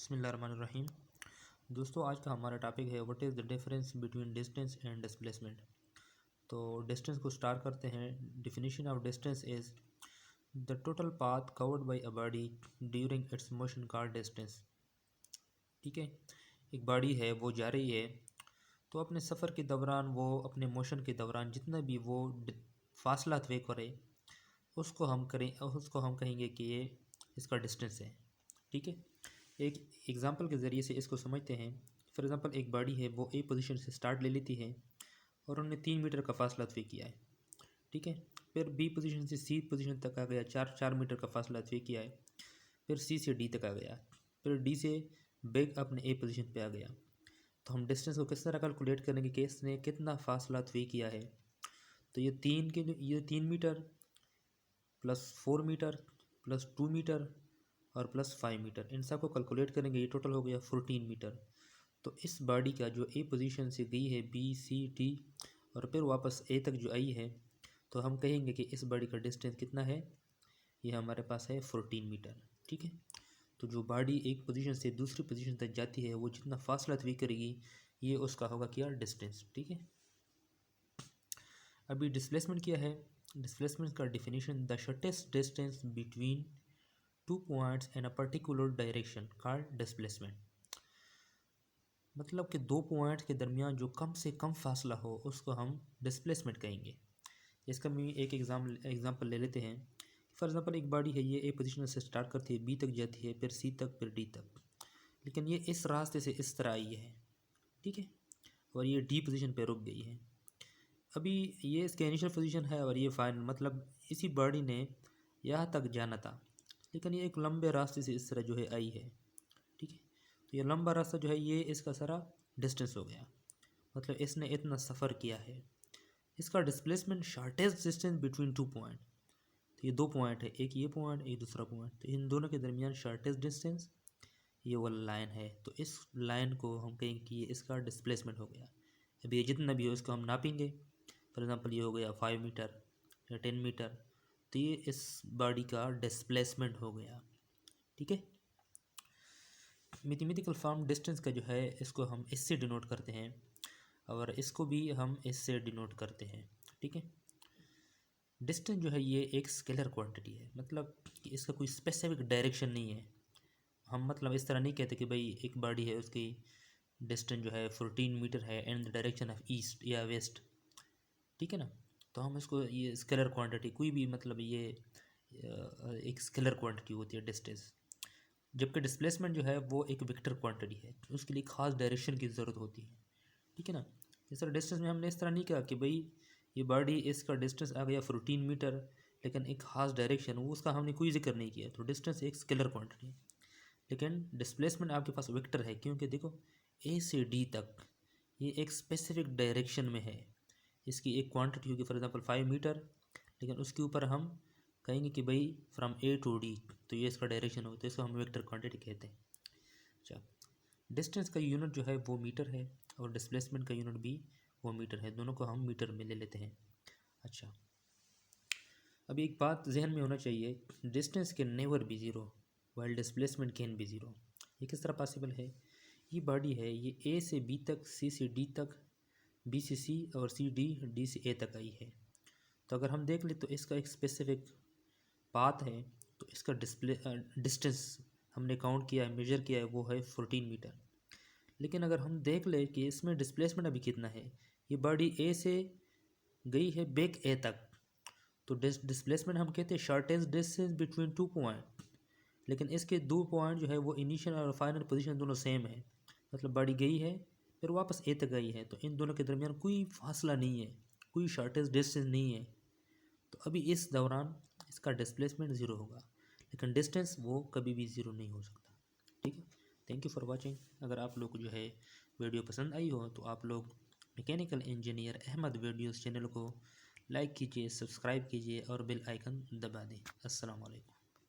बिस्मिल्लाहिर्रहमानिर्रहीम। दोस्तों, आज का हमारा टॉपिक है what is the difference between distance and displacement. तो डिस्टेंस को स्टार्ट करते हैं। Definition of distance is the total path covered by a body during its motion called distance. ठीक है, एक बॉडी है, वो जा रही है, तो अपने सफ़र के दौरान, वो अपने मोशन के दौरान जितना भी वो फासला तय करे, उसको हम कहेंगे कि ये इसका डिस्टेंस है। ठीक है, एक एग्ज़ाम्पल के ज़रिए से इसको समझते हैं। फॉर एग्ज़ाम्पल, एक बॉडी है, वो ए पोजीशन से स्टार्ट ले लेती है और उन्होंने 3 मीटर का फासला तय किया है। ठीक है, फिर बी पोजीशन से सी पोजीशन तक आ गया, 4 मीटर का फासला तय किया है। फिर सी से डी तक आ गया, फिर डी से बैक अपने ए पोजीशन पे आ गया। तो हम डिस्टेंस को किस तरह कैलकुलेट करेंगे कि इसने कितना फासला तय किया है। तो ये 3 metre plus 4 metre plus 2 metre और प्लस 5 मीटर, इन सब को कैलकुलेट करेंगे, ये टोटल हो गया 14 मीटर। तो इस बॉडी का जो ए पोजीशन से गई है बी सी डी और फिर वापस ए तक जो आई है, तो हम कहेंगे कि इस बॉडी का डिस्टेंस कितना है, ये हमारे पास है 14 मीटर। ठीक है, तो जो बॉडी एक पोजीशन से दूसरी पोजीशन तक जाती है, वो जितना फासला तय करेगी, ये उसका होगा क्या, डिस्टेंस। ठीक है, अभी डिस्प्लेसमेंट क्या है। डिस्प्लेसमेंट का definition, the shortest distance between 2 points in a particular direction called displacement. मतलब कि 2 पॉइंट के दरमियान जो कम से कम फासला हो, उसको हम डिस्प्लेसमेंट कहेंगे। इसका मैं एक एग्जांपल ले लेते हैं। फॉर एग्जांपल, एक बॉडी है, ये ए पोजीशन से स्टार्ट करती है, बी तक जाती है, फिर सी तक, फिर डी तक, लेकिन ये इस रास्ते से इस तरह आई है। ठीक है, और ये डी पोजीशन पे रुक गई है। अभी ये इसका इनिशियल पोजीशन है और ये फाइनल, मतलब इसी बॉडी ने यहाँ तक जाना था, लेकिन ये एक लंबे रास्ते से इस तरह जो है आई है। ठीक है, तो ये लंबा रास्ता जो है, ये इसका सारा डिस्टेंस हो गया, मतलब इसने इतना सफ़र किया है। इसका displacement shortest distance between 2 point. तो ये 2 पॉइंट है, एक ये पॉइंट, एक दूसरा पॉइंट, तो इन दोनों के दरमियान शॉर्टेस्ट डिस्टेंस ये वाला लाइन है। तो इस लाइन को हम कहेंगे कि ये इसका डिस्प्लेसमेंट हो गया। अभी ये जितना भी हो, इसको हम नापेंगे। फॉर एग्ज़ाम्पल, ये हो गया 5 मीटर या 10 मीटर, तो ये इस बॉडी का डिस्प्लेसमेंट हो गया। ठीक है, मैथमेटिकल फॉर्म डिस्टेंस का जो है, इसको हम इससे डिनोट करते हैं और इसको भी हम इससे डिनोट करते हैं। ठीक है, डिस्टेंस जो है, ये एक स्केलर क्वांटिटी है, मतलब कि इसका कोई स्पेसिफिक डायरेक्शन नहीं है। हम मतलब इस तरह नहीं कहते कि भाई एक बॉडी है, उसकी डिस्टेंस जो है 14 मीटर है in the direction of east या वेस्ट। ठीक है ना, तो हम इसको, ये स्केलर क्वांटिटी, कोई भी मतलब ये एक स्केलर क्वांटिटी होती है डिस्टेंस। जबकि डिस्प्लेसमेंट जो है, वो एक वेक्टर क्वांटिटी है, उसके लिए खास डायरेक्शन की ज़रूरत होती है। ठीक है ना, इस तरह डिस्टेंस में हमने इस तरह नहीं कहा कि भाई ये बॉडी, इसका डिस्टेंस आ गया 14 मीटर, लेकिन एक खास डायरेक्शन, वो उसका हमने कोई जिक्र नहीं किया। तो डिस्टेंस एक स्केलर क्वांटिटी है, लेकिन डिस्प्लेसमेंट आपके पास वेक्टर है, क्योंकि देखो ए से डी तक ये एक स्पेसिफिक डायरेक्शन में है। इसकी एक क्वांटिटी होगी, फॉर एग्जांपल 5 मीटर, लेकिन उसके ऊपर हम कहेंगे कि भाई फ्रॉम ए टू डी, तो ये इसका डायरेक्शन हो, तो इसको हम वेक्टर क्वांटिटी कहते हैं। अच्छा, डिस्टेंस का यूनिट जो है वो मीटर है और डिस्प्लेसमेंट का यूनिट भी वो मीटर है, दोनों को हम मीटर में ले लेते हैं। अच्छा, अभी एक बात जहन में होना चाहिए, distance can never be zero while displacement can be zero. ये किस तरह पॉसिबल है। ये बॉडी है, ये ए से बी तक, सी से डी तक, बी से सी और सी डी से ए तक आई है। तो अगर हम देख ले, तो इसका एक स्पेसिफिक पाथ है, तो इसका डिस्टेंस हमने काउंट किया है, मेजर किया है, वो है 14 मीटर। लेकिन अगर हम देख ले कि इसमें डिस्प्लेसमेंट अभी कितना है, ये बॉडी ए से गई है बैक ए तक, तो डिस्प्लेसमेंट हम कहते हैं शॉर्टेस्ट डिस्टेंस बिटवीन 2 पॉइंट। लेकिन इसके 2 पॉइंट जो है, वो इनिशियल और फाइनल पोजीशन दोनों सेम है, मतलब बॉडी गई है फिर वापस ए तक गई है, तो इन दोनों के दरमियान कोई फासला नहीं है, कोई शॉर्टेस्ट डिस्टेंस नहीं है। तो अभी इस दौरान इसका डिस्प्लेसमेंट ज़ीरो होगा, लेकिन डिस्टेंस वो कभी भी ज़ीरो नहीं हो सकता। ठीक है, थैंक यू फॉर वाचिंग। अगर आप लोग को जो है वीडियो पसंद आई हो, तो आप लोग mechanical engineer Ahmad videos channel को लाइक कीजिए, सब्सक्राइब कीजिए और बेल आइकन दबा दें। अस्सलाम वालेकुम।